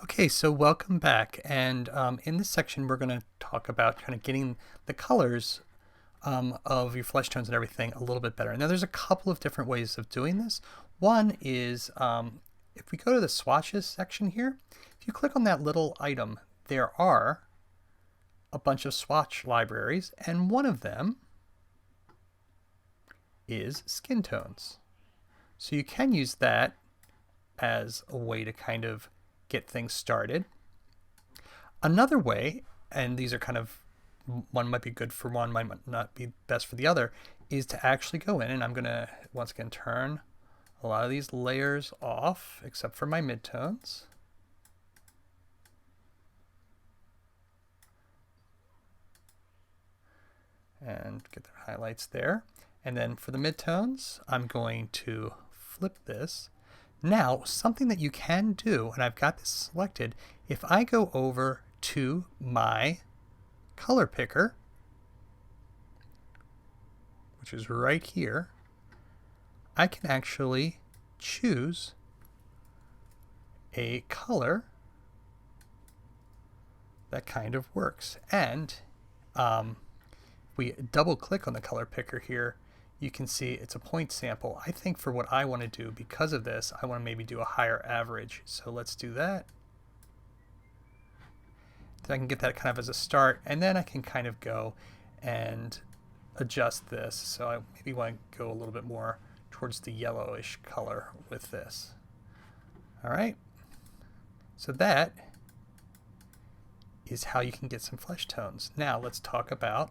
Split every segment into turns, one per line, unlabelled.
Okay, so welcome back. And in this section, we're going to talk about kind of getting the colors of your flesh tones and everything a little bit better. Now, there's a couple of different ways of doing this. One is if we go to the swatches section here, if you click on that little item, there are a bunch of swatch libraries, and one of them is skin tones. So you can use that as a way to kind of get things started. Another way, and these are kind of, one might be good for one, might not be best for the other, is to actually go in, and I'm going to once again turn a lot of these layers off except for my midtones. And get the highlights there. And then for the midtones, I'm going to flip this. Now, something that you can do, and I've got this selected, if I go over to my color picker, which is right here, I can actually choose a color that kind of works. And we double click on the color picker here, you can see it's a point sample. I think for what I want to do, because of this, I want to maybe do a higher average. So let's do that. Then I can get that kind of as a start, and then I can kind of go and adjust this. So I maybe want to go a little bit more towards the yellowish color with this. All right. So that is how you can get some flesh tones. Now let's talk about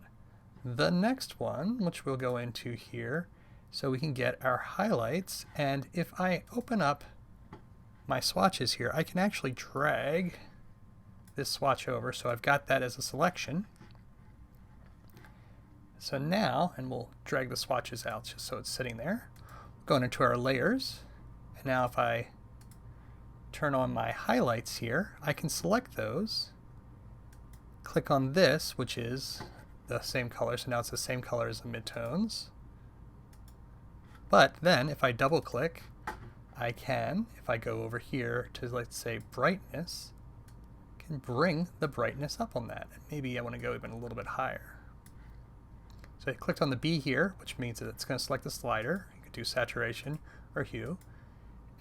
the next one, which we'll go into here, so we can get our highlights. And if I open up my swatches here, I can actually drag this swatch over, so I've got that as a selection. So now, and we'll drag the swatches out just so it's sitting there, going into our layers, and now if I turn on my highlights here, I can select those, click on this, which is the same color, so now it's the same color as the midtones. But then if I double click, I can, if I go over here to, let's say, brightness, can bring the brightness up on that. And maybe I want to go even a little bit higher. So I clicked on the B here, which means that it's going to select the slider. You could do saturation or hue.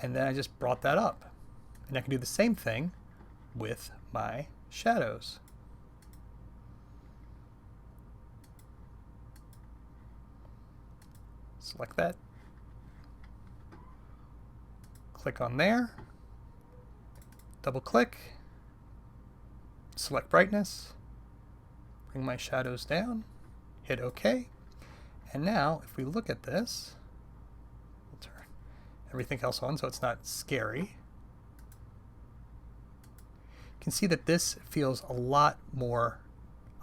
And then I just brought that up. And I can do the same thing with my shadows. Select that, click on there, double click, select brightness, bring my shadows down, hit OK, and now if we look at this, we'll turn everything else on so it's not scary. You can see that this feels a lot more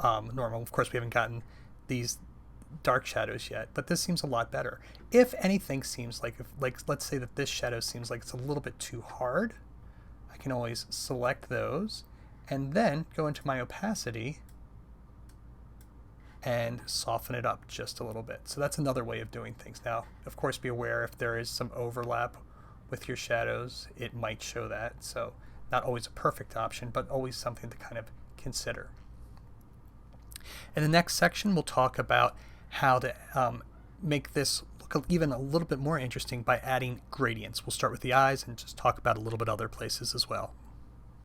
normal. Of course, we haven't gotten these dark shadows yet, but this seems a lot better. If anything seems like, let's say that this shadow seems like it's a little bit too hard, I can always select those and then go into my opacity and soften it up just a little bit. So that's another way of doing things. Now, of course, be aware if there is some overlap with your shadows, it might show that. So not always a perfect option, but always something to kind of consider. In the next section, we'll talk about how to make this look even a little bit more interesting by adding gradients. We'll start with the eyes and just talk about a little bit other places as well.